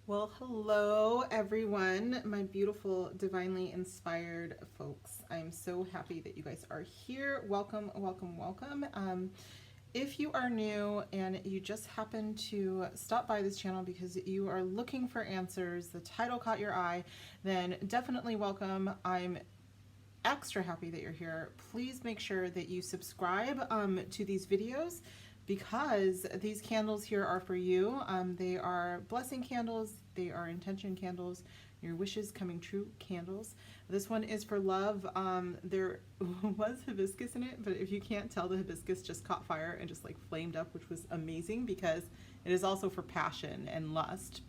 Well, hello everyone, my beautiful, divinely inspired folks. I'm so happy that you guys are here. Welcome, welcome, welcome. If you are new and you just happen to stop by this channel because you are looking for answers, the title caught your eye, then definitely welcome. I'm extra happy that you're here. Please make sure that you subscribe to these videos, because these candles here are for you. They are blessing candles, they are intention candles, your wishes coming true candles. This one is for love. There was hibiscus in it, but if you can't tell, the hibiscus just caught fire and just like flamed up, which was amazing because it is also for passion and lust.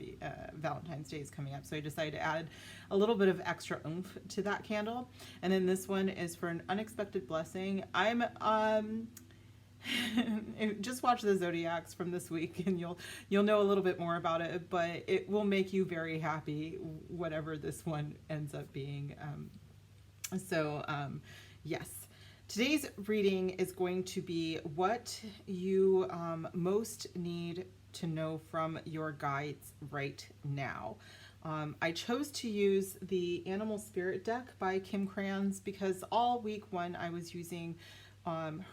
Valentine's Day is coming up, so I decided to add a little bit of extra oomph to that candle. And then this one is for an unexpected blessing. I'm just watch the zodiacs from this week and you'll know a little bit more about it, but it will make you very happy whatever this one ends up being. Yes, today's reading is going to be what you most need to know from your guides right now. I chose to use the Animal Spirit deck by Kim Krans because all week one I was using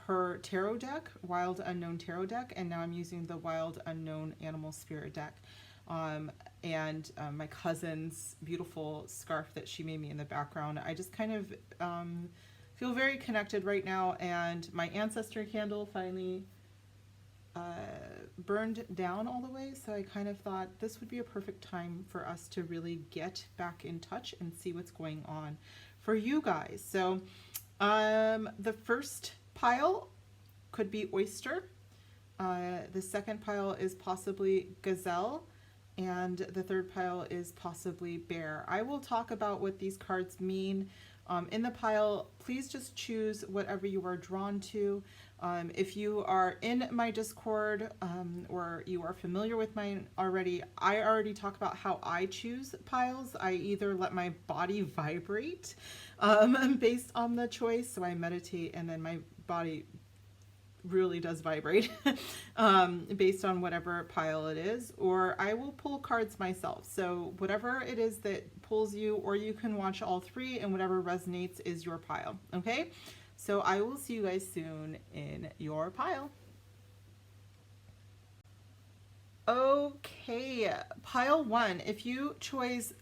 her tarot deck, Wild Unknown Tarot deck, and now I'm using the Wild Unknown Animal Spirit deck. And my cousin's beautiful scarf that she made me in the background. I just kind of feel very connected right now, and my ancestor candle finally burned down all the way, so I kind of thought this would be a perfect time for us to really get back in touch and see what's going on for you guys. So the first pile could be oyster. The second pile is possibly gazelle. And the third pile is possibly bear. I will talk about what these cards mean in the pile. Please just choose whatever you are drawn to. If you are in my Discord or you are familiar with mine already, I already talk about how I choose piles. I either let my body vibrate based on the choice, so I meditate and then my body really does vibrate based on whatever pile it is, or I will pull cards myself. So whatever it is that pulls you, or you can watch all three and whatever resonates is your pile. Okay, so I will see you guys soon in your pile. Okay, pile one. If you chose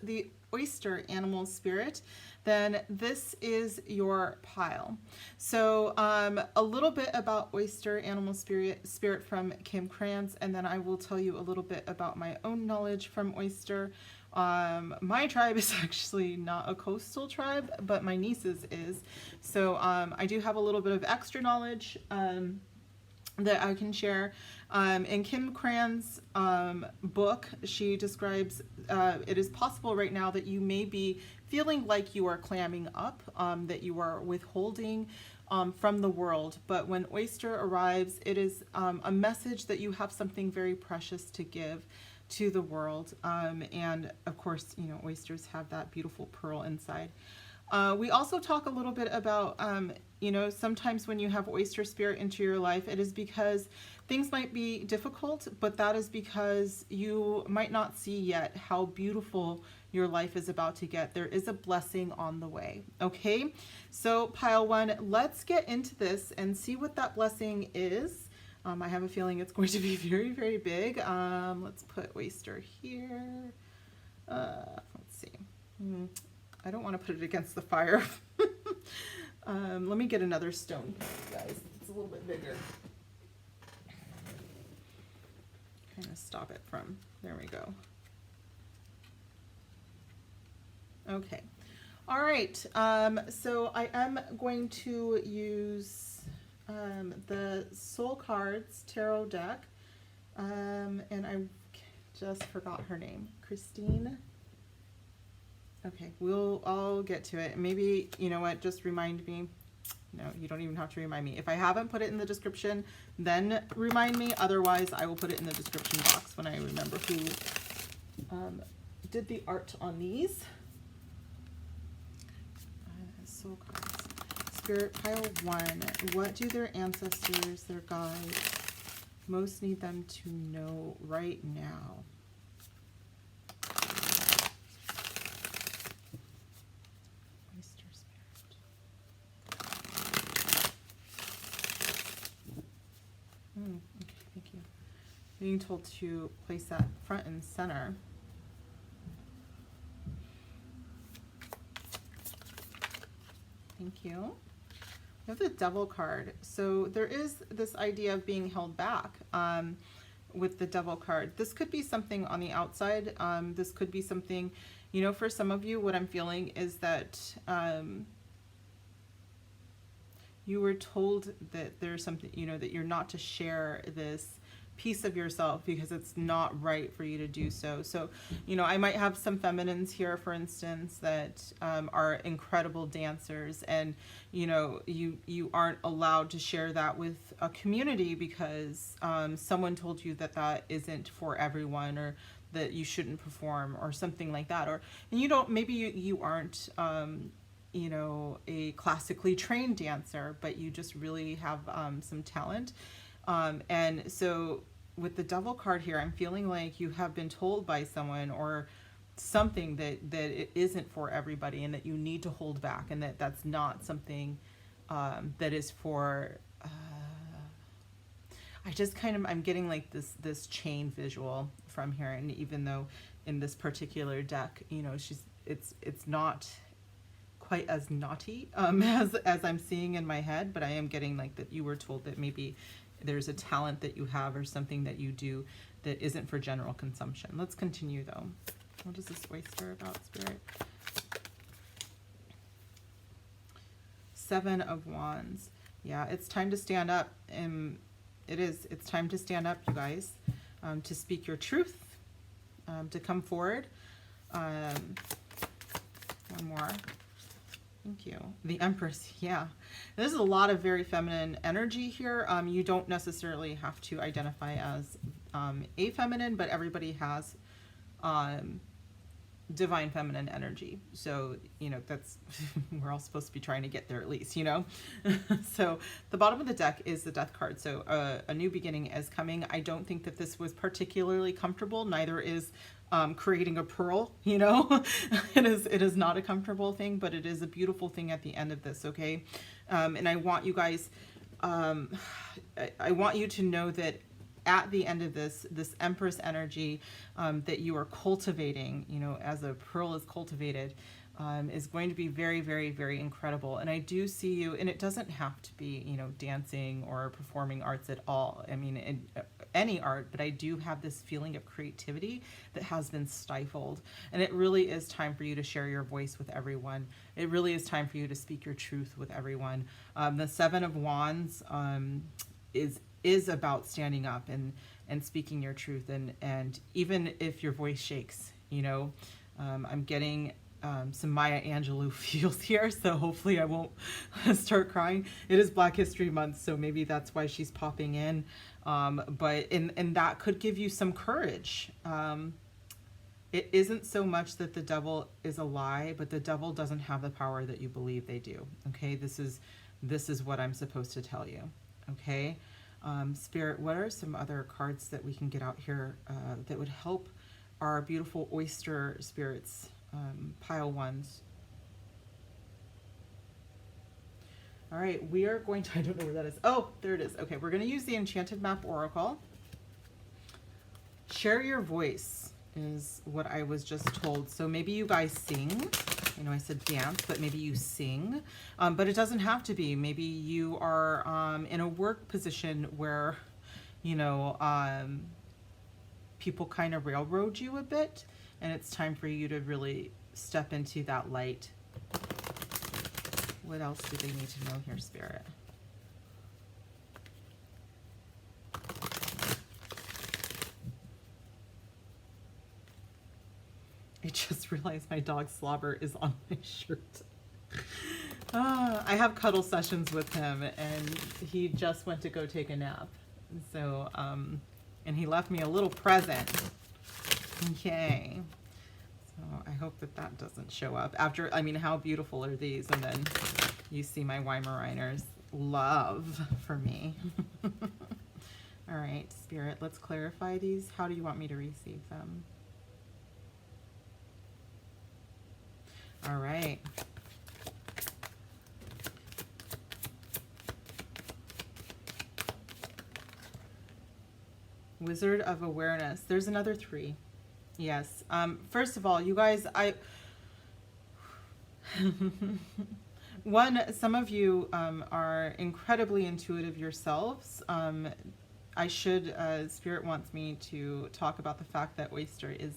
the oyster animal spirit, then this is your pile. So a little bit about oyster animal spirit from Kim Krans, and then I will tell you a little bit about my own knowledge from oyster. My tribe is actually not a coastal tribe, but my niece's is. So I do have a little bit of extra knowledge that I can share. In Kim Krans' book, she describes it is possible right now that you may be feeling like you are clamming up, that you are withholding from the world. But when oyster arrives, it is a message that you have something very precious to give to the world. And of course, you know, oysters have that beautiful pearl inside. We also talk a little bit about, you know, sometimes when you have oyster spirit into your life, it is because things might be difficult, but that is because you might not see yet how beautiful your life is about to get. There is a blessing on the way. Okay, so pile one, let's get into this and see what that blessing is. I have a feeling it's going to be very, very big. Let's put oyster here. Let's see. I don't want to put it against the fire. Let me get another stone, guys. It's a little bit bigger. Kind of stop it from, there we go. Okay. All right. So I am going to use the Soul Cards Tarot deck. And I just forgot her name. Christine. Okay, I'll get to it. Maybe, you know what, just remind me. No, you don't even have to remind me. If I haven't put it in the description, then remind me. Otherwise, I will put it in the description box when I remember who did the art on these. Soul cards. Spirit, pile 1. What do their ancestors, their guides, most need them to know right now? Oyster Spirit. Okay, thank you. Being told to place that front and center. Thank you. We have the Devil card. So there is this idea of being held back with the Devil card. This could be something on the outside. This could be something, you know, for some of you, what I'm feeling is that you were told that there's something, you know, that you're not to share this piece of yourself because it's not right for you to do so. So, you know, I might have some feminines here, for instance, that are incredible dancers, and, you know, you aren't allowed to share that with a community because someone told you that that isn't for everyone, or that you shouldn't perform, or something like that. Or, and you don't, maybe you aren't, you know, a classically trained dancer, but you just really have some talent. And so with the Devil card here, I'm feeling like you have been told by someone or something that it isn't for everybody, and that you need to hold back, and that that's not something that is for, I just kind of, I'm getting like this chain visual from here. And even though in this particular deck, you know, it's not quite as naughty as I'm seeing in my head, but I am getting like that you were told that maybe there's a talent that you have or something that you do that isn't for general consumption. Let's continue though. What is this oyster about, Spirit? 7 of Wands. Yeah, it's time to stand up. It's time to stand up, you guys, to speak your truth, to come forward. One more. Thank you. The Empress, yeah. There's a lot of very feminine energy here. You don't necessarily have to identify as a feminine, but everybody has divine feminine energy. So, you know, that's, we're all supposed to be trying to get there at least, you know? So the bottom of the deck is the Death card. So a new beginning is coming. I don't think that this was particularly comfortable. Neither is creating a pearl, you know. It is not a comfortable thing, but it is a beautiful thing at the end of this, okay? And I want you guys, I want you to know that at the end of this Empress energy that you are cultivating, you know, as a pearl is cultivated, is going to be very, very, very incredible. And I do see you, and it doesn't have to be, you know, dancing or performing arts at all. I mean, any art, but I do have this feeling of creativity that has been stifled. And it really is time for you to share your voice with everyone. It really is time for you to speak your truth with everyone. The 7 of Wands is about standing up and speaking your truth. And even if your voice shakes, you know, I'm getting some Maya Angelou feels here, so hopefully I won't start crying. It is Black History Month, so maybe that's why she's popping in. But that could give you some courage. It isn't so much that the devil is a lie, but the devil doesn't have the power that you believe they do. Okay, this is what I'm supposed to tell you. Okay, Spirit, what are some other cards that we can get out here that would help our beautiful oyster spirits? Pile ones. All right, we are going to, I don't know where that is. Oh, there it is. Okay, we're going to use the Enchanted Map Oracle. Share your voice is what I was just told. So maybe you guys sing. You know, I said dance, but maybe you sing. But it doesn't have to be. Maybe you are in a work position where, you know, people kind of railroad you a bit, and it's time for you to really step into that light. What else do they need to know here, Spirit? I just realized my dog Slobber is on my shirt. I have cuddle sessions with him, and he just went to go take a nap. So, and he left me a little present. Okay. So I hope that that doesn't show up after. I mean, how beautiful are these? And then You see my Weimaraners love for me. All right, Spirit, let's clarify these. How do you want me to receive them? All right. Wizard of Awareness. There's another 3. Yes. First of all, you guys, some of you are incredibly intuitive yourselves. Spirit wants me to talk about the fact that oyster is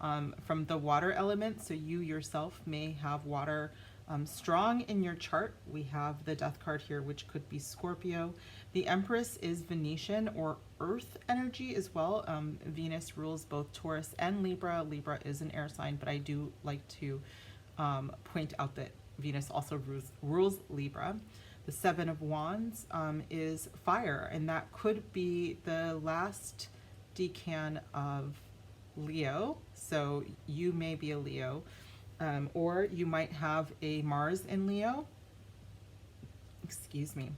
from the water element, so you yourself may have water strong in your chart. We have the death card here, which could be Scorpio. The Empress is Venetian or earth energy as well. Venus rules both Taurus and Libra. Libra is an air sign, but I do like to point out that Venus also rules Libra. The 7 of Wands is fire, and that could be the last decan of Leo. So you may be a Leo, or you might have a Mars in Leo. Excuse me.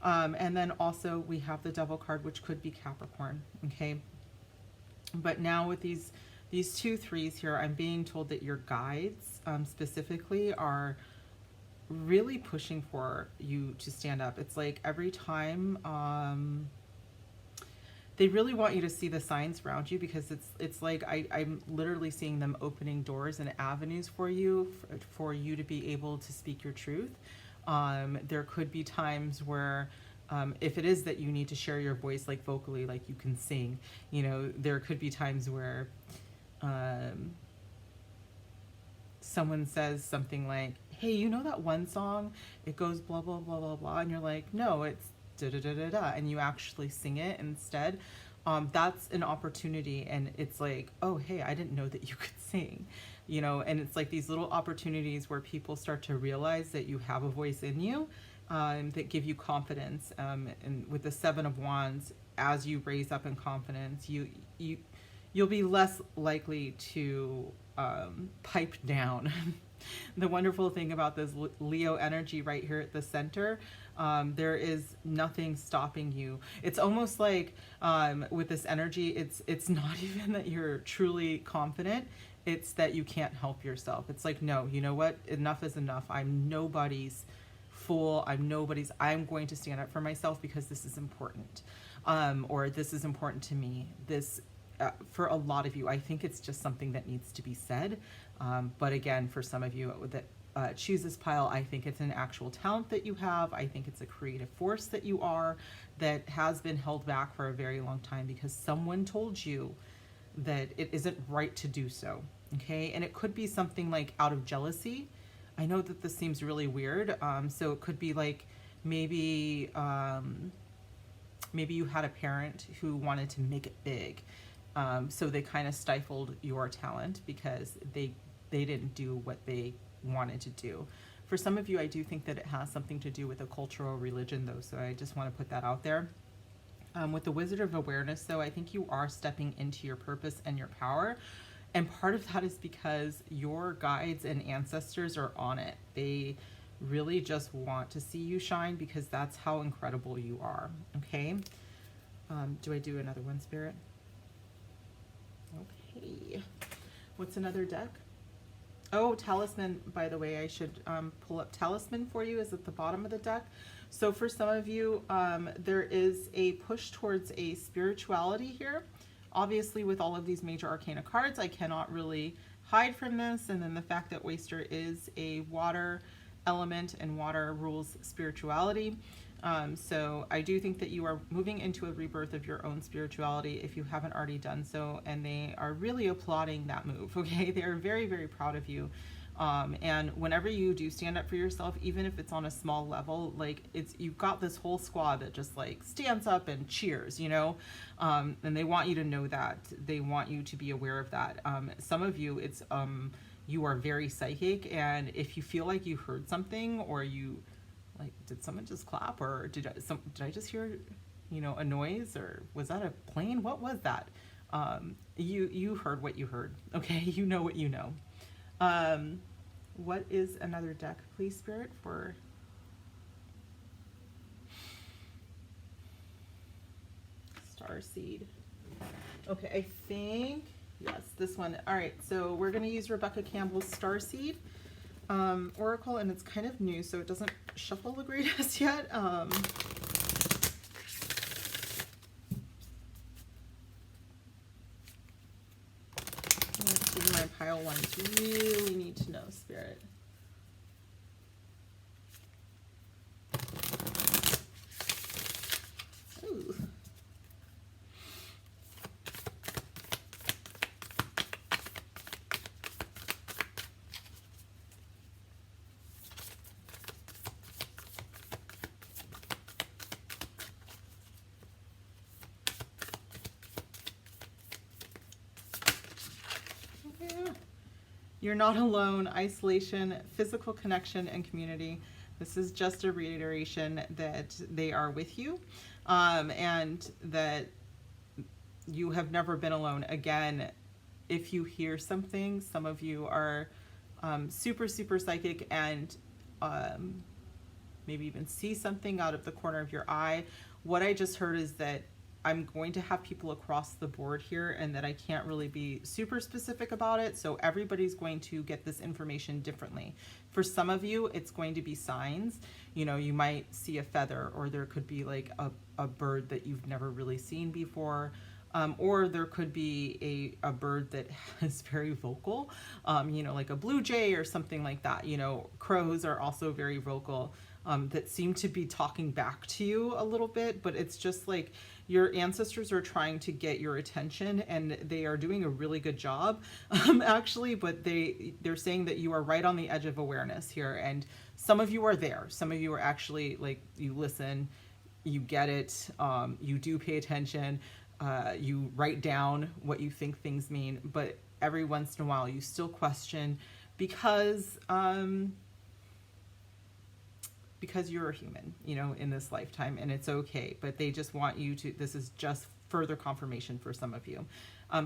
And then also we have the Devil card, which could be Capricorn. Okay. But now with these 2 3s here, I'm being told that your guides specifically are really pushing for you to stand up. It's like every time they really want you to see the signs around you, because it's like I'm literally seeing them opening doors and avenues for you to be able to speak your truth. There could be times where if it is that you need to share your voice, like vocally, like you can sing, you know, there could be times where someone says something like, hey, you know that one song, it goes blah blah blah blah blah, and you're like, no, it's da da da da da, and you actually sing it instead. That's an opportunity, and it's like, oh hey, I didn't know that you could sing, you know. And it's like these little opportunities where people start to realize that you have a voice in you, that give you confidence. And with the 7 of Wands, as you raise up in confidence, you'll be less likely to pipe down. The wonderful thing about this Leo energy right here at the center, there is nothing stopping you. It's almost like with this energy, it's not even that you're truly confident, it's that you can't help yourself. It's like, no, you know what, enough is enough. I'm nobody's fool. I'm going to stand up for myself because this is important, or this is important to me. This for a lot of you, I think it's just something that needs to be said. But again, for some of you that choose this pile, I think it's an actual talent that you have. I think it's a creative force that you are, that has been held back for a very long time because someone told you that it isn't right to do so. Okay. And it could be something like out of jealousy. I know that this seems really weird. So it could be like maybe you had a parent who wanted to make it big. So they kind of stifled your talent because they didn't do what they wanted to do. For some of you, I do think that it has something to do with a cultural religion, though, so I just want to put that out there. With the Wizard of Awareness, though, I think you are stepping into your purpose and your power, and part of that is because your guides and ancestors are on it. They really just want to see you shine because that's how incredible you are, okay? Do I do another one, Spirit? Okay. What's another deck? Oh, Talisman, by the way, I should pull up Talisman for you, is at the bottom of the deck. So for some of you, there is a push towards a spirituality here. Obviously, with all of these major arcana cards, I cannot really hide from this. And then the fact that oyster is a water element and water rules spirituality. So I do think that you are moving into a rebirth of your own spirituality if you haven't already done so, and they are really applauding that move, okay? They are very, very proud of you. And whenever you do stand up for yourself, even if it's on a small level, like you've got this whole squad that just like stands up and cheers, you know? And they want you to know that. They want you to be aware of that. Some of you, it's, you are very psychic, and if you feel like you heard something, or you, like, did someone just clap, or did I just hear, you know, a noise, or was that a plane? What was that? You heard what you heard, okay? You know what you know. What is another deck, please, Spirit, for starseed. Okay, I think, yes, this one. All right, so we're going to use Rebecca Campbell's Starseed Oracle, and it's kind of new, so it doesn't shuffle the greatest yet. Let's see, my pile ones really need to know, Spirit. Ooh. You're not alone. Isolation, physical connection, and community. This is just a reiteration that they are with you, and that you have never been alone. Again, if you hear something, some of you are super, super psychic and maybe even see something out of the corner of your eye. What I just heard is that I'm going to have people across the board here, and that I can't really be super specific about it. So everybody's going to get this information differently. For some of you, it's going to be signs. You know, you might see a feather, or there could be like a bird that you've never really seen before. Or there could be a bird that is very vocal, you know, like a blue jay or something like that. You know, crows are also very vocal, that seem to be talking back to you a little bit, but it's just like your ancestors are trying to get your attention, and they are doing a really good job, actually, but they're saying that you are right on the edge of awareness here, and some of you are there. Some of you are actually, like, you listen, you get it, you do pay attention, you write down what you think things mean, but every once in a while you still question because you're a human, you know, in this lifetime, and it's okay, but they just want you to, this is just further confirmation for some of you.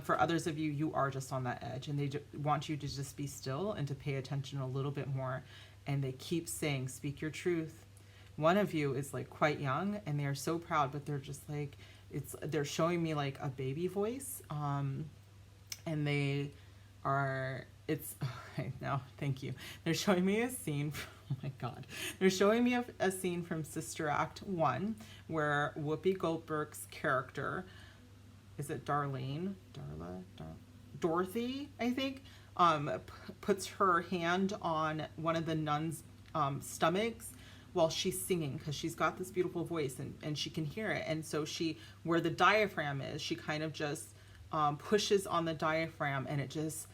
For others of you, you are just on that edge, and they want you to just be still and to pay attention a little bit more, and they keep saying, speak your truth. One of you is like quite young, and they are so proud, but they're just like, they're showing me like a baby voice, and they are, okay, now, thank you. They're showing me a scene, oh my God. They're showing me a scene from Sister Act 1, where Whoopi Goldberg's character, is it Dorothy, I think, puts her hand on one of the nuns' stomachs while she's singing, because she's got this beautiful voice, and she can hear it. And so where the diaphragm is, she kind of just pushes on the diaphragm, and it just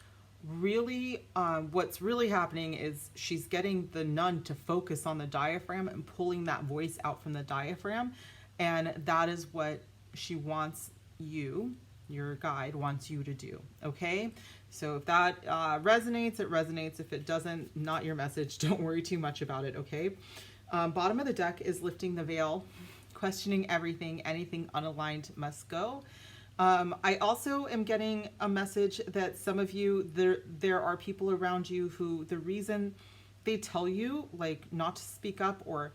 really, what's really happening is she's getting the nun to focus on the diaphragm and pulling that voice out from the diaphragm. And that is what she wants you, your guide wants you to do. Okay. So if that resonates, it resonates. If it doesn't, not your message. Don't worry too much about it. Okay. Bottom of the deck is lifting the veil, questioning everything, anything unaligned must go. I also am getting a message that some of you, there are people around you who, the reason they tell you like not to speak up or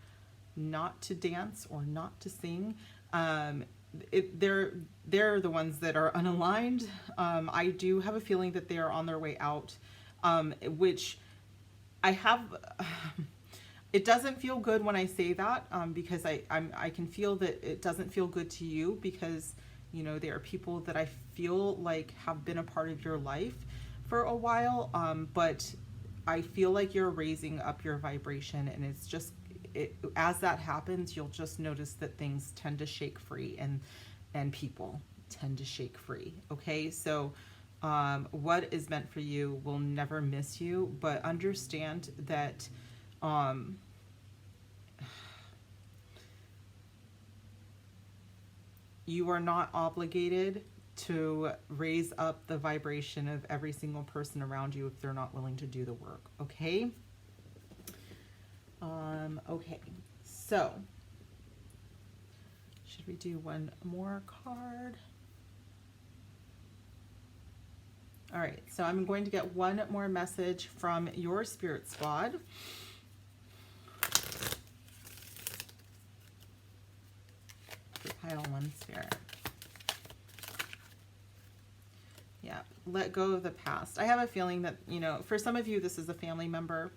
not to dance or not to sing, they're the ones that are unaligned. I do have a feeling that they are on their way out, which I have, it doesn't feel good when I say that, because I can feel that it doesn't feel good to you, because you know, they are people that I feel like have been a part of your life for a while, but I feel like you're raising up your vibration, and it's just, as that happens, you'll just notice that things tend to shake free, and people tend to shake free. Okay, so what is meant for you will never miss you, but understand that you are not obligated to raise up the vibration of every single person around you if they're not willing to do the work. Okay. Okay, so should we do one more card? All right, so I'm going to get one more message from your spirit squad. For pile one, Spirit. let go of the past. I have a feeling that, you know, for some of you, this is a family member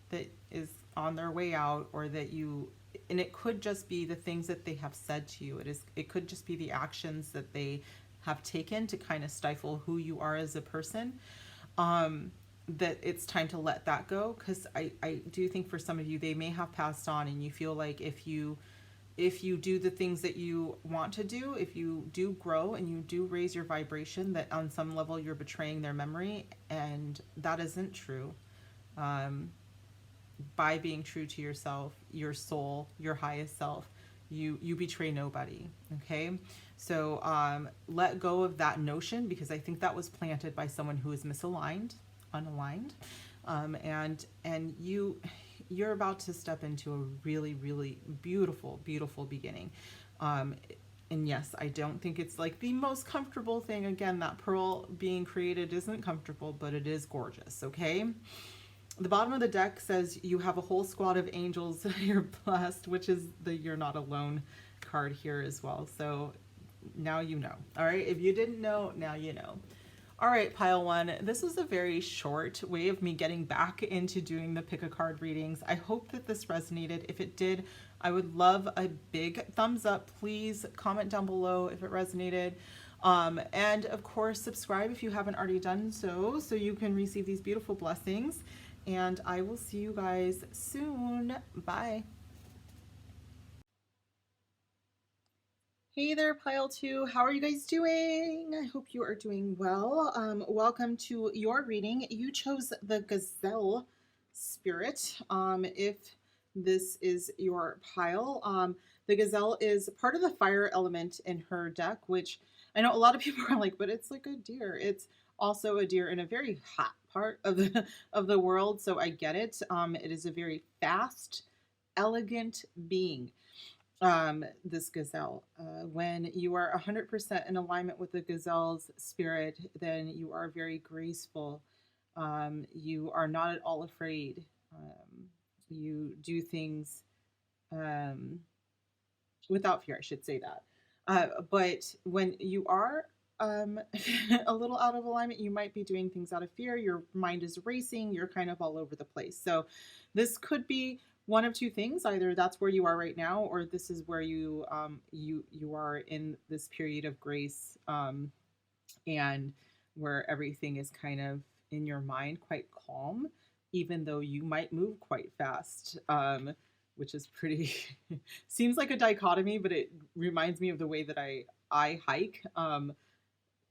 that is on their way out, or that you, and it could just be the things that they have said to you. It could just be the actions that they have taken to kind of stifle who you are as a person. That it's time to let that go, because I do think for some of you, they may have passed on, and you feel like if you do the things that you want to do, if you do grow and you do raise your vibration, that on some level you're betraying their memory, and that isn't true. By being true to yourself, your soul, your highest self, you betray nobody. Okay, so let go of that notion, because I think that was planted by someone who is misaligned, unaligned, and you're about to step into a really, really beautiful, beautiful beginning. And yes, I don't think it's like the most comfortable thing. Again, that pearl being created isn't comfortable, but it is gorgeous. Okay. The bottom of the deck says you have a whole squad of angels. You're blessed, which is the "you're not alone" card here as well. So now you know. All right. If you didn't know, now you know. All right, pile one. This was a very short way of me getting back into doing the pick a card readings. I hope that this resonated. If it did, I would love a big thumbs up. Please comment down below if it resonated. And of course, subscribe if you haven't already done so, so you can receive these beautiful blessings. And I will see you guys soon. Bye. Hey there, pile two. How are you guys doing? I hope you are doing well. Welcome to your reading. You chose the Gazelle spirit. If this is your pile, the Gazelle is part of the fire element in her deck, which I know a lot of people are like, but it's like a deer. It's also a deer in a very hot part of the world, so I get it. It is a very fast, elegant being. This Gazelle. When you are 100% in alignment with the Gazelle's spirit, then you are very graceful. You are not at all afraid. You do things without fear, I should say that. But when you are a little out of alignment, you might be doing things out of fear. Your mind is racing. You're kind of all over the place. So this could be one of two things. Either that's where you are right now, or this is where you are in this period of grace, and where everything is kind of in your mind quite calm, even though you might move quite fast, which is pretty seems like a dichotomy, but it reminds me of the way that I hike.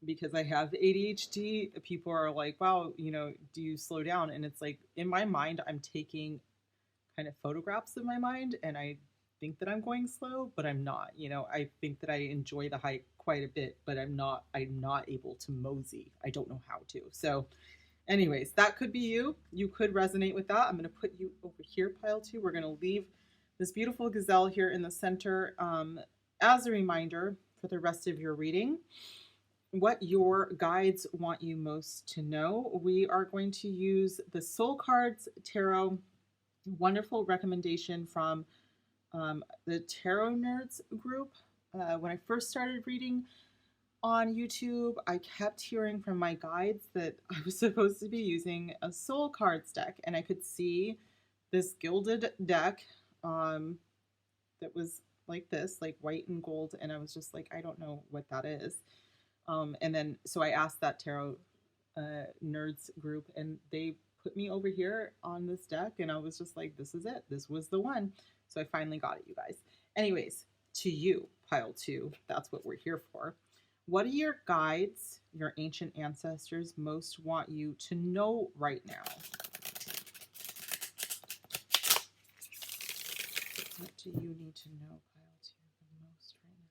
Because I have ADHD, people are like, wow, you know, do you slow down? And it's like, in my mind, I'm taking kind of photographs of my mind, and I think that I'm going slow, but I'm not. You know, I think that I enjoy the hike quite a bit, but I'm not able to mosey. I don't know how to. So anyways, that could be you. You could resonate with that. I'm going to put you over here, pile two. We're going to leave this beautiful Gazelle here in the center as a reminder for the rest of your reading. What your guides want you most to know. We are going to use the Soul Cards Tarot. Wonderful recommendation from the Tarot Nerds group. When I first started reading on YouTube, I kept hearing from my guides that I was supposed to be using a Soul Cards deck, and I could see this gilded deck that was like this, like white and gold, and I was just like, I don't know what that is. And then, so I asked that Tarot Nerds group, and they put me over here on this deck, and I was just like, this is it. This was the one. So I finally got it, you guys. Anyways, to you, pile two, that's what we're here for. What do your guides, your ancient ancestors, most want you to know right now? What do you need to know, pile two, the most right now?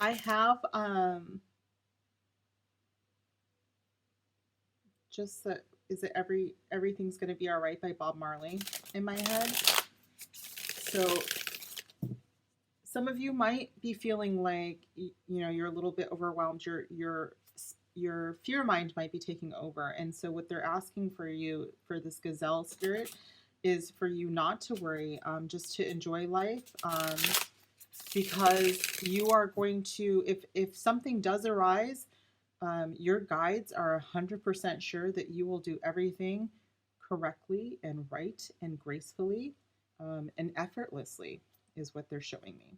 I have just the "Is it everything's gonna be all right" by Bob Marley in my head. So some of you might be feeling like, you know, you're a little bit overwhelmed. Your your fear mind might be taking over. And so what they're asking for you, for this Gazelle spirit, is for you not to worry, just to enjoy life, because you are going to, if something does arise, your guides are 100% sure that you will do everything correctly and right and gracefully, and effortlessly is what they're showing me.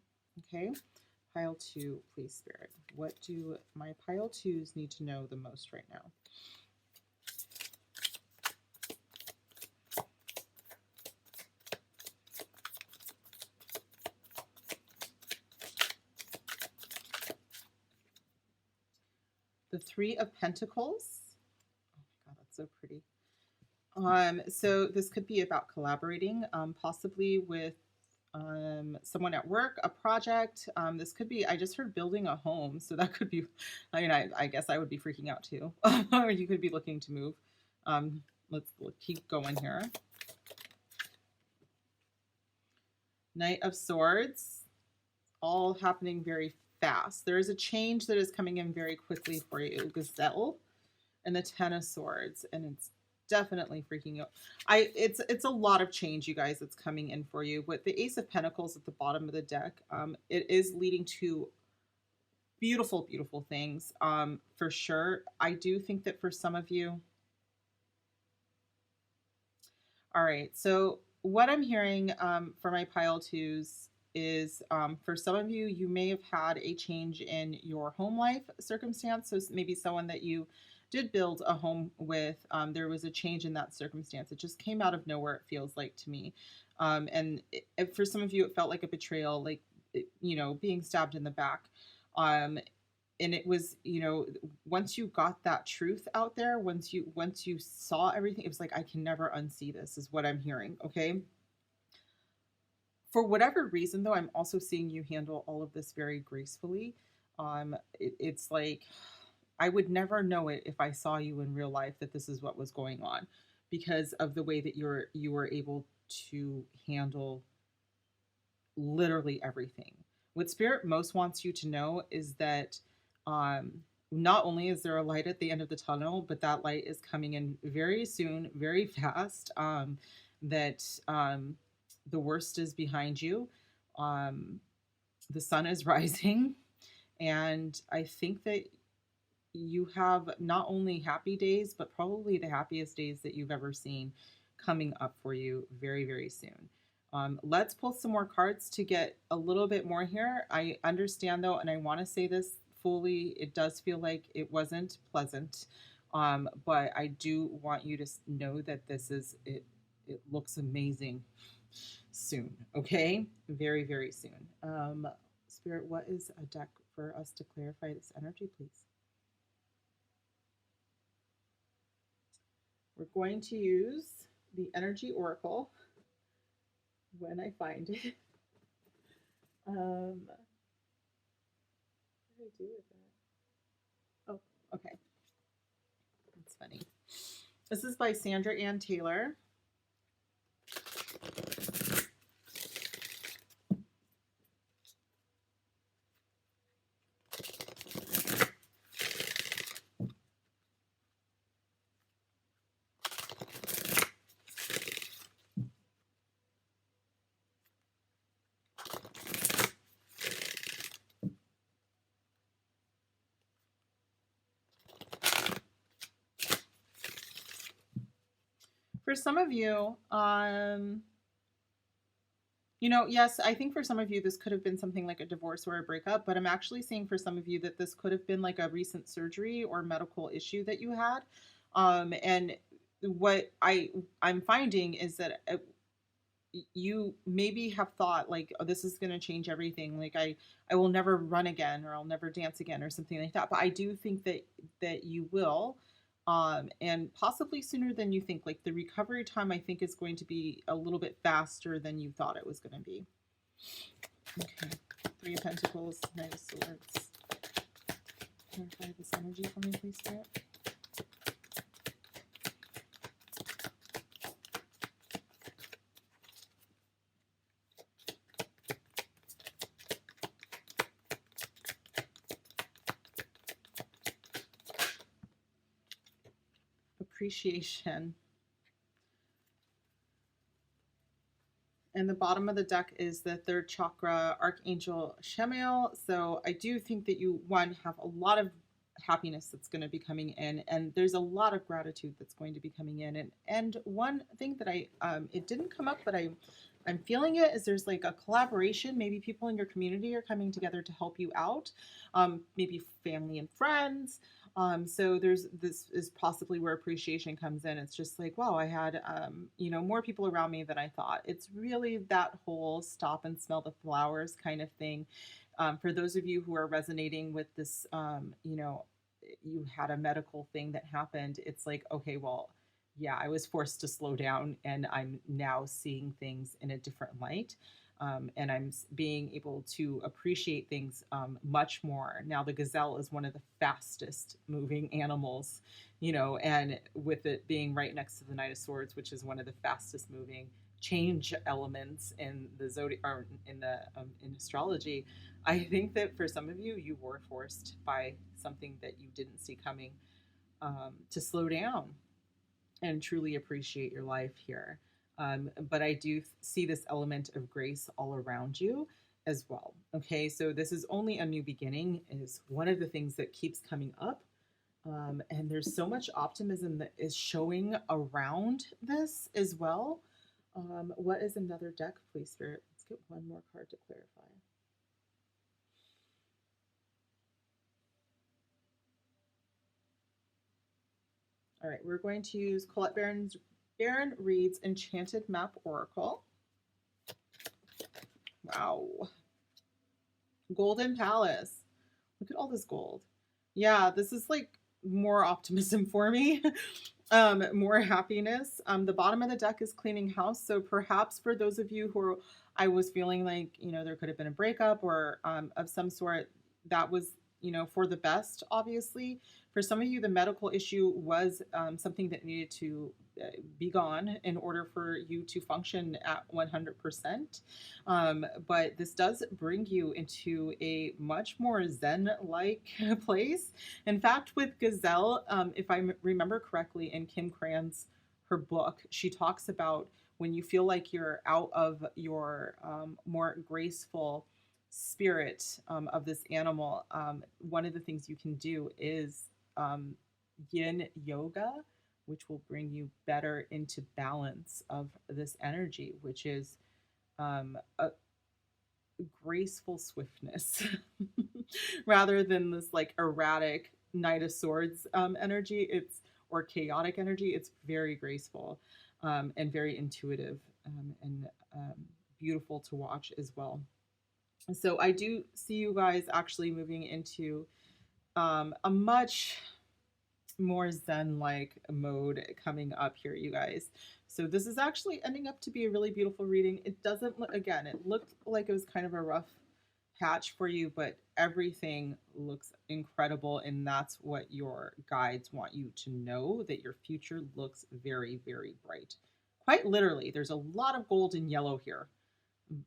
Okay, pile 2, please, Spirit. What do my pile 2s need to know the most right now? The 3 of Pentacles. Oh my God, that's so pretty. So this could be about collaborating, possibly with someone at work, a project. This could be, I just heard building a home. So that could be, I mean, I guess I would be freaking out too. Or you could be looking to move. Let's keep going here. Knight of Swords, all happening very fast. There is a change that is coming in very quickly for you, Gazelle, and the 10 of Swords, and it's definitely freaking out. It's a lot of change, you guys, that's coming in for you. With the Ace of Pentacles at the bottom of the deck, it is leading to beautiful, beautiful things, for sure. I do think that for some of you, all right, so what I'm hearing, for my pile 2s is, for some of you, you may have had a change in your home life circumstance. So maybe someone that you did build a home with, there was a change in that circumstance. It just came out of nowhere, it feels like to me. And for some of you, it felt like a betrayal, like, you know, being stabbed in the back. And it was, you know, once you got that truth out there, once you saw everything, it was like, I can never unsee this, is what I'm hearing. Okay. For whatever reason, though, I'm also seeing you handle all of this very gracefully. It's like, I would never know it if I saw you in real life that this is what was going on, because of the way that you were able to handle literally everything. What Spirit most wants you to know is that, not only is there a light at the end of the tunnel, but that light is coming in very soon, very fast. That the worst is behind you. The sun is rising, and I think that you have not only happy days, but probably the happiest days that you've ever seen coming up for you very, very soon. Let's pull some more cards to get a little bit more here. I understand, though, and I want to say this fully, it does feel like it wasn't pleasant, but I do want you to know that this is it. It looks amazing soon. Okay, very, very soon. Spirit, what is a deck for us to clarify this energy, please? We're going to use the Energy Oracle when I find it. What did I do with that? Oh, okay. That's funny. This is by Sandra Ann Taylor. For some of you, you know, yes, I think for some of you, this could have been something like a divorce or a breakup, but I'm actually seeing for some of you that this could have been like a recent surgery or medical issue that you had. And what I'm finding is that you maybe have thought like, oh, this is going to change everything. Like I will never run again, or I'll never dance again, or something like that. But I do think that you will. And possibly sooner than you think. Like the recovery time, I think, is going to be a little bit faster than you thought it was going to be. Okay, 3 of Pentacles, Knight of Swords. Clarify this energy for me, please, Spirit. appreciation. And the bottom of the deck is the third chakra, Archangel Shemiel. So I do think that you, one, have a lot of happiness that's going to be coming in, and there's a lot of gratitude that's going to be coming in. And one thing that it didn't come up, but I'm feeling it, is there's like a collaboration. Maybe people in your community are coming together to help you out. Maybe family and friends. So this is possibly where appreciation comes in. It's just like, wow, I had, more people around me than I thought. It's really that whole stop and smell the flowers kind of thing. For those of you who are resonating with this, you had a medical thing that happened. It's like, okay, well, yeah, I was forced to slow down, and I'm now seeing things in a different light. And I'm being able to appreciate things much more. Now, the gazelle is one of the fastest moving animals, and with it being right next to the Knight of Swords, which is one of the fastest moving change elements in the zodiac, or in astrology, I think that for some of you, you were forced by something that you didn't see coming to slow down and truly appreciate your life here. But I do see this element of grace all around you as well. Okay, so this is only a new beginning, is one of the things that keeps coming up. And there's so much optimism that is showing around this as well. What is another deck, please, Spirit? Let's get one more card to clarify. All right, we're going to use Colette Baron Reed's Enchanted Map Oracle. Wow. Golden Palace. Look at all this gold. Yeah, this is like more optimism for me. More happiness. The bottom of the deck is cleaning house. So perhaps for those of you who I was feeling like, there could have been a breakup or of some sort, that was, for the best, obviously. For some of you, the medical issue was something that needed to be gone in order for you to function at 100%. But this does bring you into a much more Zen-like place. In fact, with Gazelle, if I remember correctly, in Kim Cran's her book, she talks about when you feel like you're out of your more graceful spirit of this animal, one of the things you can do is yin yoga, which will bring you better into balance of this energy, which is a graceful swiftness rather than this like erratic Knight of Swords energy. Or chaotic energy. It's very graceful and very intuitive and beautiful to watch as well. So I do see you guys actually moving into a much more Zen-like mode coming up here, you guys. So this is actually ending up to be a really beautiful reading. It doesn't look, again, it looked like it was kind of a rough patch for you, but everything looks incredible, and that's what your guides want you to know, that your future looks very, very bright. Quite literally, there's a lot of gold and yellow here.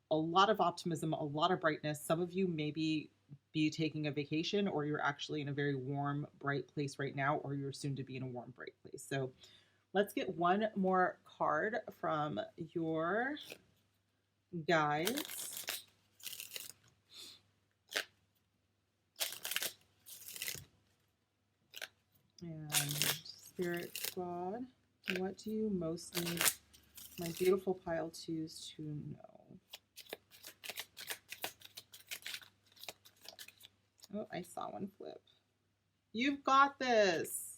A lot of optimism, a lot of brightness. Some of you maybe be taking a vacation, or you're actually in a very warm, bright place right now, or you're soon to be in a warm, bright place. So let's get one more card from your guides. And Spirit Squad, what do you most need my beautiful pile twos to know? Oh, I saw one flip. You've got this.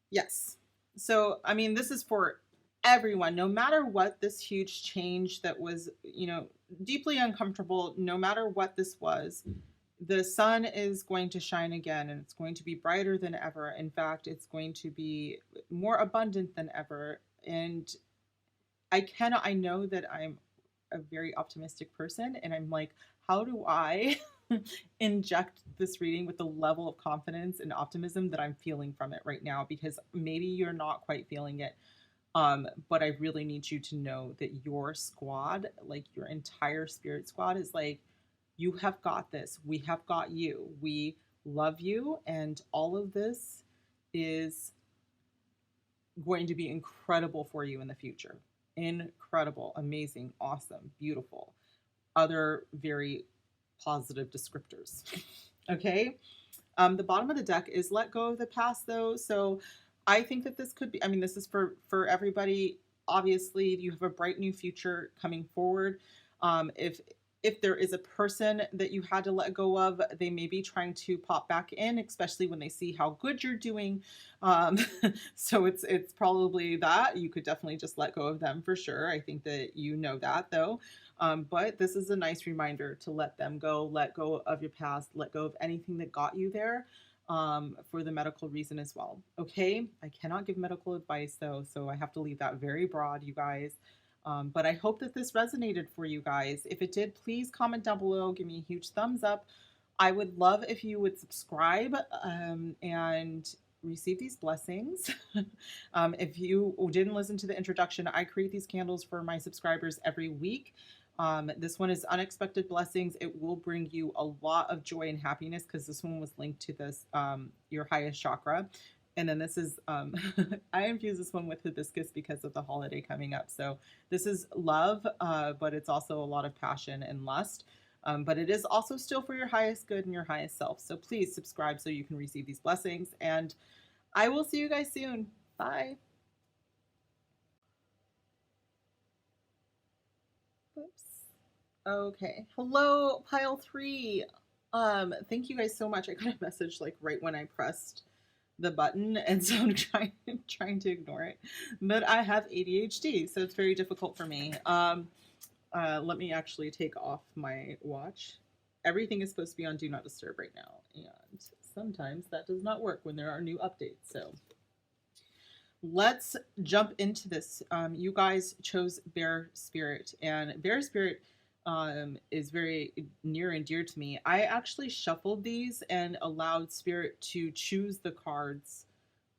Yes. So, I mean, this is for everyone, no matter what this huge change that was, deeply uncomfortable, no matter what this was, the sun is going to shine again, and it's going to be brighter than ever. In fact, it's going to be more abundant than ever. And I know that I'm a very optimistic person, and I'm like, how do I inject this reading with the level of confidence and optimism that I'm feeling from it right now? Because maybe you're not quite feeling it. But I really need you to know that your squad, like your entire Spirit Squad, is like, you have got this. We have got you. We love you. And all of this is going to be incredible for you in the future. Incredible, amazing, awesome, beautiful. Other very positive descriptors. Okay. The bottom of the deck is let go of the past, though. So I think that this could be, I mean, this is for everybody. Obviously, you have a bright new future coming forward. If there is a person that you had to let go of, they may be trying to pop back in, especially when they see how good you're doing. Um, so it's probably that you could definitely just let go of them for sure. I think that you know that though. But this is a nice reminder to let go of your past, let go of anything that got you there, for the medical reason as well. Okay, I cannot give medical advice though, so I have to leave that very broad, you guys. But I hope that this resonated for you guys. If it did, please comment down below, give me a huge thumbs up. I would love if you would subscribe and receive these blessings. If you didn't listen to the introduction, I create these candles for my subscribers every week. This one is Unexpected Blessings. It will bring you a lot of joy and happiness because this one was linked to this, your highest chakra. And then this is, I infuse this one with hibiscus because of the holiday coming up. So this is love, but it's also a lot of passion and lust. But it is also still for your highest good and your highest self. So please subscribe so you can receive these blessings. And I will see you guys soon. Bye. Oops. Okay. Hello, pile 3. Thank you guys so much. I got a message like right when I pressed the button, and so I'm trying to ignore it. But I have ADHD, so it's very difficult for me. Let me actually take off my watch. Everything is supposed to be on Do Not Disturb right now, and sometimes that does not work when there are new updates. So let's jump into this. You guys chose Bear Spirit, and Bear Spirit is very near and dear to me. I actually shuffled these and allowed Spirit to choose the cards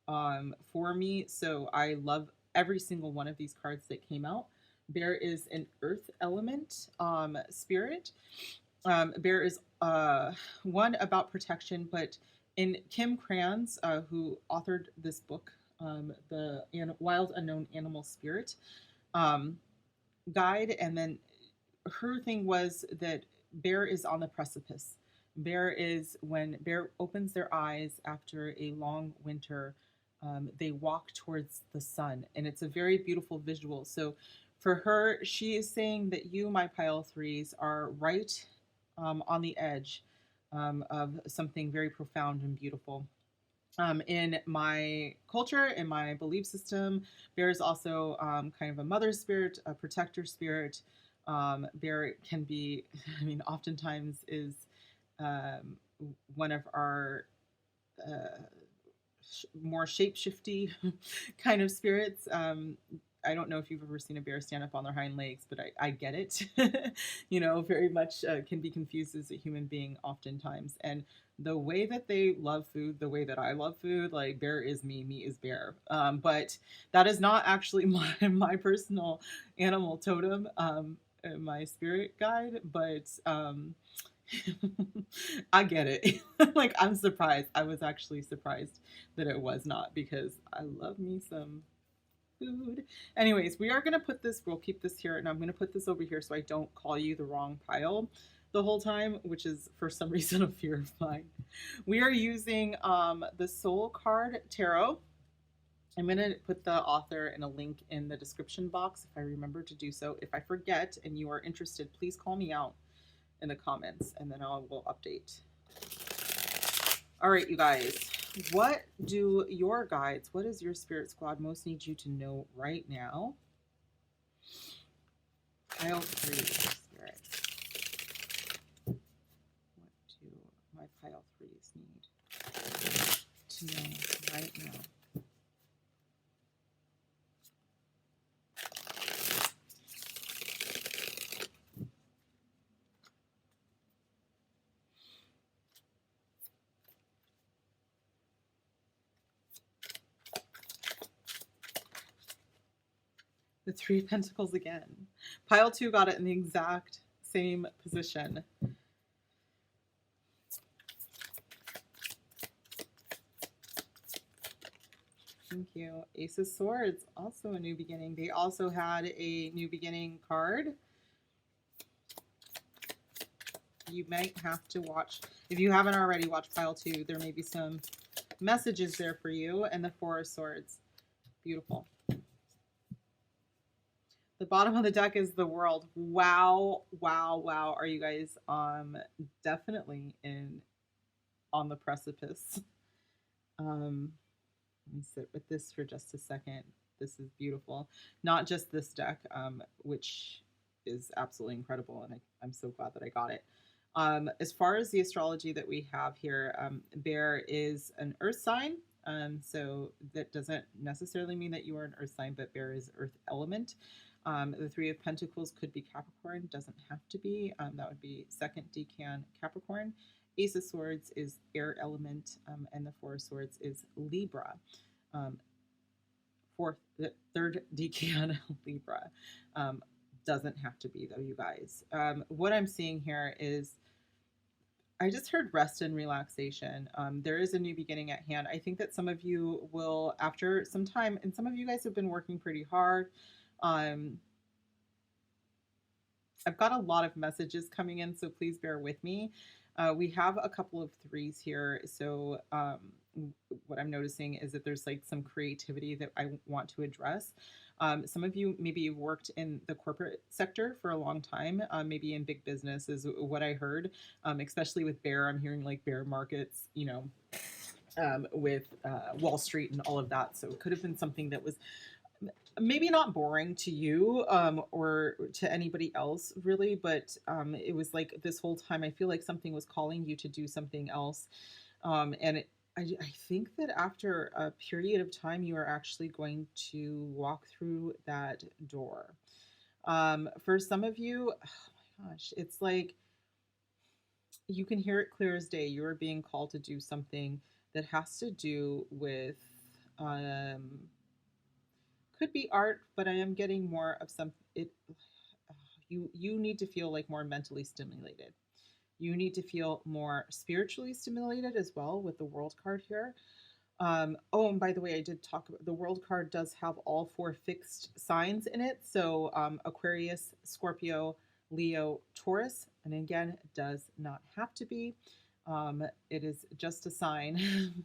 for me. So I love every single one of these cards that came out. Bear is an earth element spirit. Bear is one about protection, but in Kim Kranz, who authored this book, the Wild Unknown Animal Spirit guide, and then her thing was that Bear is on the precipice. Bear is when Bear opens their eyes after a long winter, they walk towards the sun, and it's a very beautiful visual. So for her, she is saying that you, my pile 3s, are right on the edge of something very profound and beautiful. In my culture, in my belief system, Bear is also kind of a mother spirit, a protector spirit. Bear can be, I mean, oftentimes is one of our more shape-shifty kind of spirits. I don't know if you've ever seen a bear stand up on their hind legs, but I get it. You know, very much can be confused as a human being oftentimes. And the way that they love food, the way that I love food, like Bear is me, me is Bear. But that is not actually my personal animal totem, my spirit guide, but I get it. Like, I'm surprised. I was actually surprised that it was not, because I love me some food. Anyways, we are going to put this, we'll keep this here, and I'm going to put this over here so I don't call you the wrong pile the whole time, which is for some reason a fear of mine. We are using the Soul Card Tarot. I'm going to put the author and a link in the description box if I remember to do so. If I forget and you are interested, please call me out in the comments, and then I will update. All right, you guys. What do your guides, what does your spirit squad most need you to know right now? Pile 3, spirit. What do my pile 3s need to know right now? The 3 of Pentacles again. Pile 2 got it in the exact same position. Thank you. Ace of Swords, also a new beginning. They also had a new beginning card. You might have to watch, if you haven't already watched pile 2, there may be some messages there for you. And the Four of Swords. Beautiful. The bottom of the deck is the World. Wow, wow, wow. Are you guys definitely on the precipice? Let me sit with this for just a second. This is beautiful. Not just this deck, which is absolutely incredible, and I'm so glad that I got it. As far as the astrology that we have here, Bear is an earth sign. So that doesn't necessarily mean that you are an earth sign, but Bear is earth element. The Three of Pentacles could be Capricorn, doesn't have to be. That would be second decan Capricorn. Ace of Swords is air element, and the Four of Swords is Libra. Third decan Libra. Doesn't have to be though, you guys. What I'm seeing here is I just heard rest and relaxation. There is a new beginning at hand. I think that some of you will, after some time, and some of you guys have been working pretty hard. I've got a lot of messages coming in, so please bear with me. We have a couple of threes here, so what I'm noticing is that there's like some creativity that I want to address. Some of you maybe you've worked in the corporate sector for a long time, maybe in big business is what I heard, especially with bear. I'm hearing like bear markets, you know, with Wall Street and all of that. So it could have been something that was maybe not boring to you or to anybody else really, but it was like this whole time I feel like something was calling you to do something else. I think that after a period of time, you are actually going to walk through that door. For some of you, oh my gosh, it's like you can hear it clear as day. You are being called to do something that has to do with could be art, but I am getting more of some it you need to feel like more mentally stimulated. You need to feel more spiritually stimulated as well with the World card here. Oh, and by the way, I did talk about the World card does have all 4 fixed signs in it. So Aquarius, Scorpio, Leo, Taurus, and again, it does not have to be. It is just a sign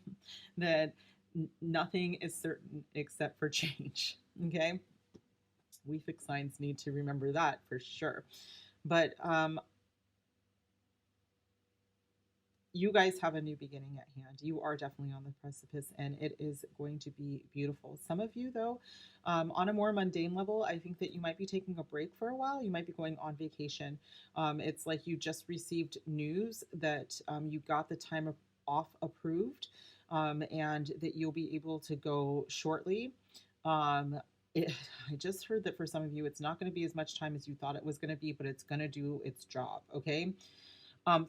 that nothing is certain except for change. Okay. We fixed signs need to remember that for sure. But you guys have a new beginning at hand. You are definitely on the precipice, and it is going to be beautiful. Some of you, though, on a more mundane level, I think that you might be taking a break for a while. You might be going on vacation. It's like you just received news that you got the time off approved, and that you'll be able to go shortly. I just heard that for some of you, it's not going to be as much time as you thought it was going to be, but it's going to do its job. Okay.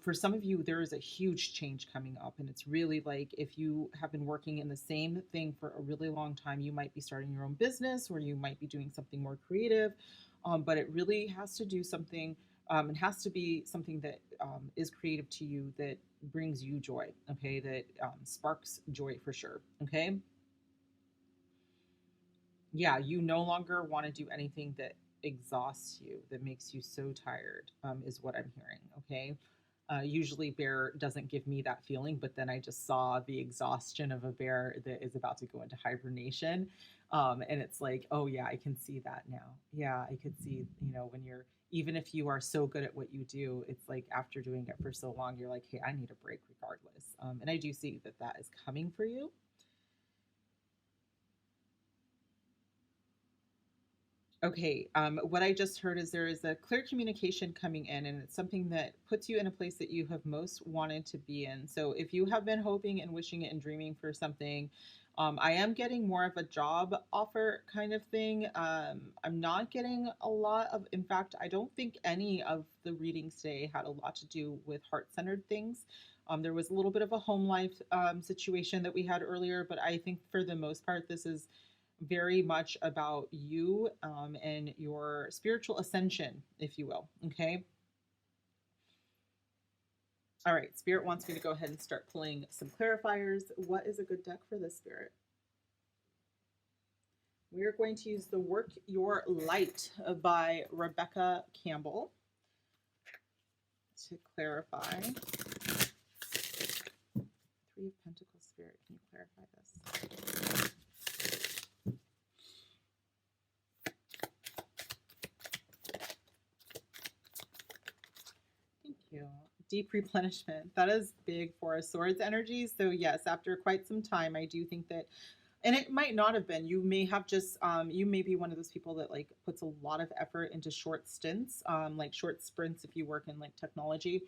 For some of you, there is a huge change coming up, and it's really like if you have been working in the same thing for a really long time, you might be starting your own business or you might be doing something more creative, but it really has to do something. It has to be something that is creative to you, that brings you joy, okay, that sparks joy for sure, okay? Yeah, you no longer want to do anything that exhausts you, that makes you so tired, is what I'm hearing, okay? Usually bear doesn't give me that feeling, but then I just saw the exhaustion of a bear that is about to go into hibernation. And it's like, oh yeah, I can see that now. Yeah, I could see, you know, when you're, even if you are so good at what you do, it's like after doing it for so long, you're like, hey, I need a break regardless. And I do see that that is coming for you. Okay, what I just heard is there is a clear communication coming in, and it's something that puts you in a place that you have most wanted to be in. So if you have been hoping and wishing and dreaming for something, I am getting more of a job offer kind of thing. I'm not getting a lot of, in fact, I don't think any of the readings today had a lot to do with heart-centered things. There was a little bit of a home life situation that we had earlier, but I think for the most part, this is very much about you and your spiritual ascension, if you will. Okay. All right. Spirit wants me to go ahead and start pulling some clarifiers. What is a good deck for this, Spirit? We are going to use the Work Your Light by Rebecca Campbell to clarify. Three of Pentacles Spirit, can you clarify this? Thank you. Deep replenishment. That is big for a Swords energy. So yes, after quite some time, I do think that, and it might not have been, you may have just you may be one of those people that like puts a lot of effort into short stints, like short sprints if you work in like technology,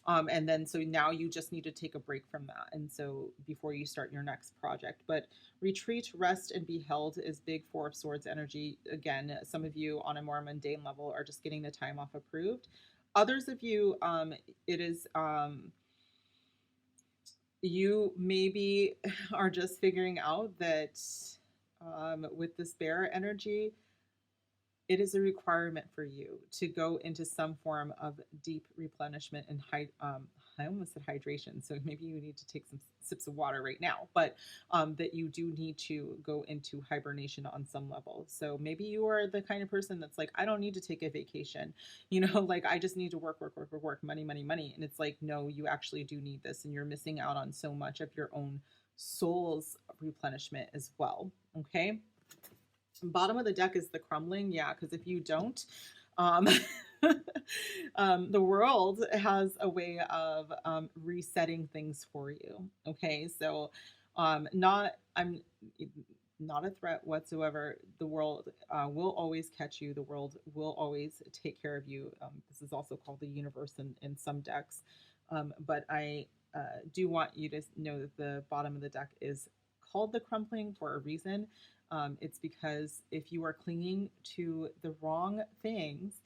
and then so now you just need to take a break from that, and so before you start your next project. But retreat, rest, and be held is big Four of Swords energy. Again, some of you on a more mundane level are just getting the time off approved. Others of you, it is you maybe are just figuring out that with this bear energy, it is a requirement for you to go into some form of deep replenishment and I almost said hydration. So maybe you need to take some sips of water right now, but that you do need to go into hibernation on some level. So maybe you are the kind of person that's like, I don't need to take a vacation, you know, like I just need to work, money, money, money. And it's like, no, you actually do need this, and you're missing out on so much of your own soul's replenishment as well. Okay. Bottom of the deck is the crumbling. Yeah, because if you don't, um, the world has a way of resetting things for you. Okay, so I'm not a threat whatsoever. The world will always catch you. The world will always take care of you. This is also called the universe in some decks. But I do want you to know that the bottom of the deck is called the crumbling for a reason. It's because if you are clinging to the wrong things,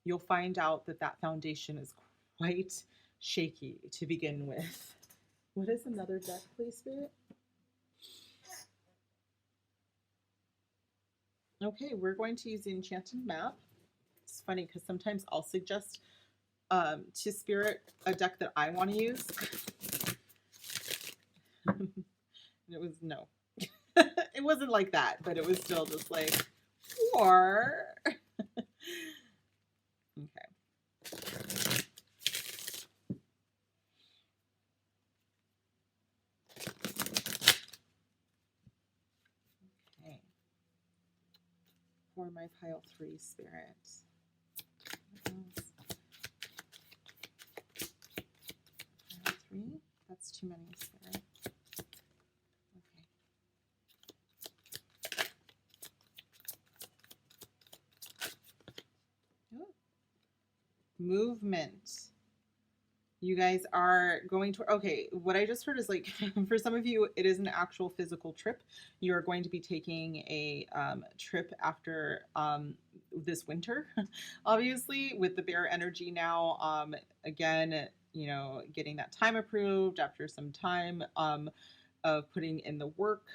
you'll find out that that foundation is quite shaky to begin with. What is another deck, please, Spirit? Okay, we're going to use the Enchanted Map. It's funny because sometimes I'll suggest to Spirit a deck that I want to use. And it was no. It wasn't like that, but it was still just like, or. Okay. Okay. For my pile 3, Spirit. Pile 3? That's too many, Spirit. Okay. Ooh. Movement. You guys are going to, okay, what I just heard is like, for some of you, it is an actual physical trip. You're going to be taking a trip after this winter, obviously, with the bear energy now. Again, you know, getting that time approved after some time of putting in the work,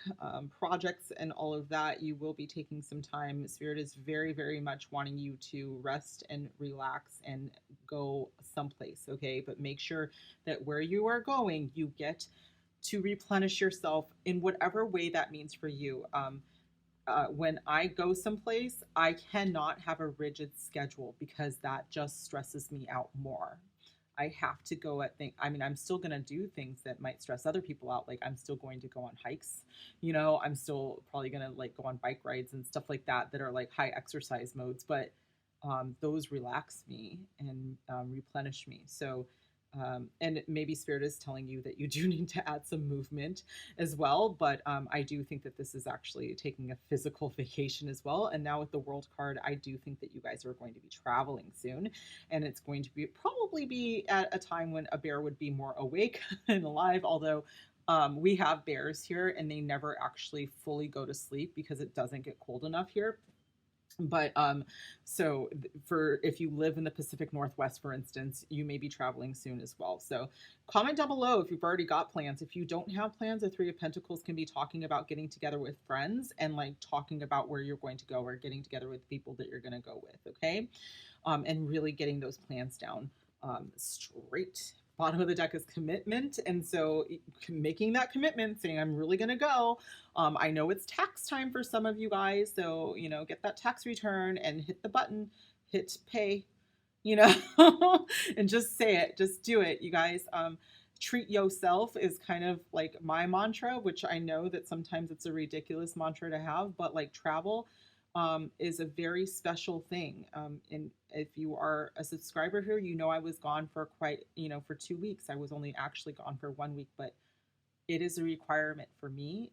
projects, and all of that. You will be taking some time. Spirit is very, very much wanting you to rest and relax and go someplace, okay? But make sure that where you are going, you get to replenish yourself in whatever way that means for you. When I go someplace, I cannot have a rigid schedule because that just stresses me out more. I have to go at things. I mean, I'm still going to do things that might stress other people out. Like I'm still going to go on hikes, you know, I'm still probably going to like go on bike rides and stuff like that, that are like high exercise modes, but those relax me and replenish me. So, and maybe Spirit is telling you that you do need to add some movement as well. But I do think that this is actually taking a physical vacation as well. And now with the World card, I do think that you guys are going to be traveling soon. And it's going to be probably be at a time when a bear would be more awake and alive. Although we have bears here and they never actually fully go to sleep because it doesn't get cold enough here. But so for if you live in the Pacific Northwest, for instance, you may be traveling soon as well. So comment down below if you've already got plans. If you don't have plans, the Three of Pentacles can be talking about getting together with friends and like talking about where you're going to go, or getting together with people that you're going to go with, okay? And really getting those plans down straight. bottom of the deck is commitment. And so making that commitment, saying, I'm really going to go. I know it's tax time for some of you guys. So, you know, get that tax return and hit the button, hit pay, you know, and just say it, just do it, you guys. Treat yourself is kind of like my mantra, which I know that sometimes it's a ridiculous mantra to have, but like travel is a very special thing. And if you are a subscriber here, you know I was gone for quite, you know, for 2 weeks. I was only actually gone for 1 week, but it is a requirement for me.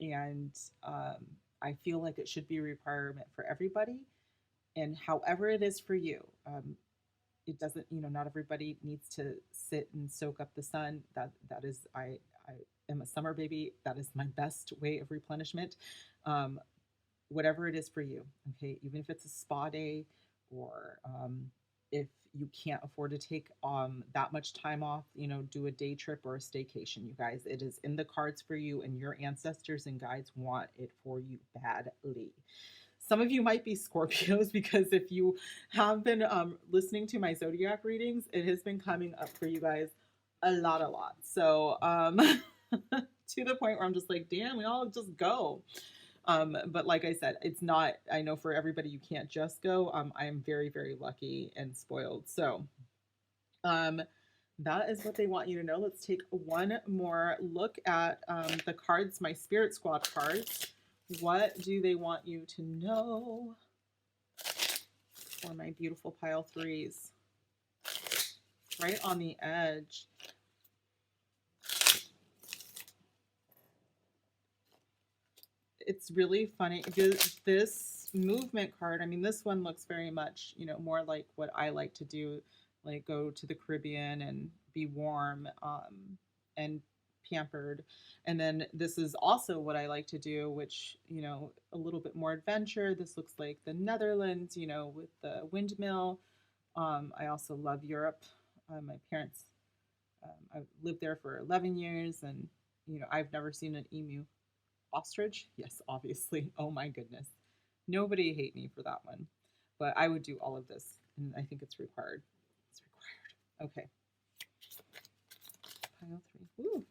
And I feel like it should be a requirement for everybody. And however it is for you, it doesn't, you know, not everybody needs to sit and soak up the sun. That is, I am a summer baby. That is my best way of replenishment. Whatever it is for you, okay, even if it's a spa day, or if you can't afford to take that much time off, you know, do a day trip or a staycation. You guys, it is in the cards for you, and your ancestors and guides want it for you badly. Some of you might be Scorpios, because if you have been listening to my zodiac readings, it has been coming up for you guys a lot. So to the point where I'm just like, damn, we all just go. But like I said, it's not, I know for everybody you can't just go. I am very lucky and spoiled. So that is what they want you to know. Let's take one more look at the cards, my Spirit Squad cards. What do they want you to know for my beautiful pile threes? Right on the edge. It's really funny. This movement card, I mean, this one looks very much, you know, more like what I like to do, like go to the Caribbean and be warm and pampered. And then this is also what I like to do, which, you know, a little bit more adventure. This looks like the Netherlands, you know, with the windmill. I also love Europe. My parents, I lived there for 11 years, and, you know, I've never seen an emu. Ostrich? Yes, obviously. Oh my goodness. Nobody hate me for that one. But I would do all of this, and I think it's required. It's required. Okay. Pile three. Ooh.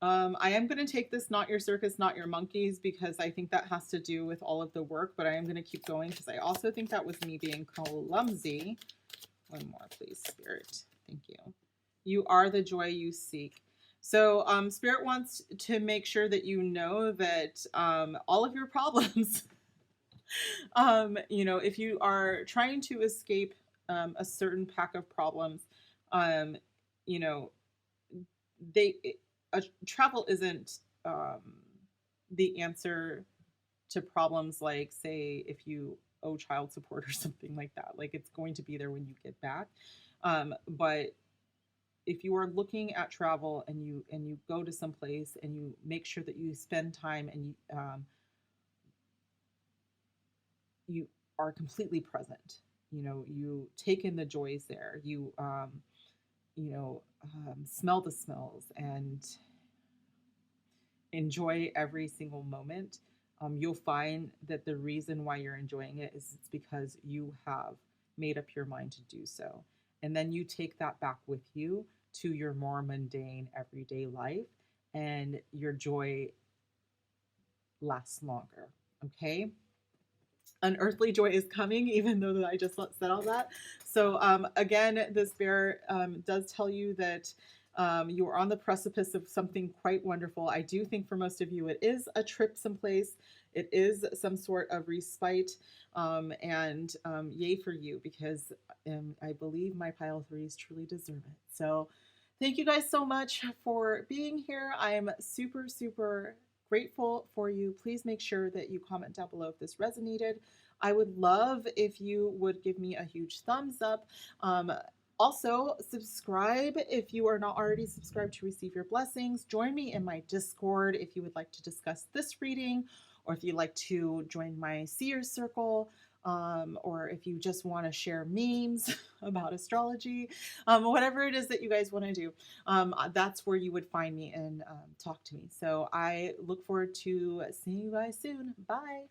I am going to take this Not Your Circus, Not Your Monkeys, because I think that has to do with all of the work, but I am going to keep going because I also think that was me being clumsy. One more, please, Spirit. Thank you. You are the joy you seek. So Spirit wants to make sure that you know that all of your problems, you know, if you are trying to escape a certain pack of problems, you know, travel isn't the answer to problems like, say, if you owe child support or something like that. Like, it's going to be there when you get back. But if you are looking at travel and you go to some place and you make sure that you spend time and you are completely present, you know, you take in the joys there, you smell the smells and enjoy every single moment, you'll find that the reason why you're enjoying it is it's because you have made up your mind to do so. And then you take that back with you to your more mundane everyday life, and your joy lasts longer. Okay? Unearthly joy is coming, even though that I just said all that. So again, this bear does tell you that you are on the precipice of something quite wonderful. I do think for most of you it is a trip someplace. It is some sort of respite, and yay for you, because I believe my pile threes truly deserve it. So thank you guys so much for being here. I'm super grateful for you. Please make sure that you comment down below if this resonated. I would love if you would give me a huge thumbs up. Also, subscribe if you are not already subscribed to receive your blessings. Join me in my Discord if you would like to discuss this reading, or if you'd like to join my seer circle, or if you just want to share memes about astrology, whatever it is that you guys want to do, that's where you would find me and talk to me. So I look forward to seeing you guys soon. Bye.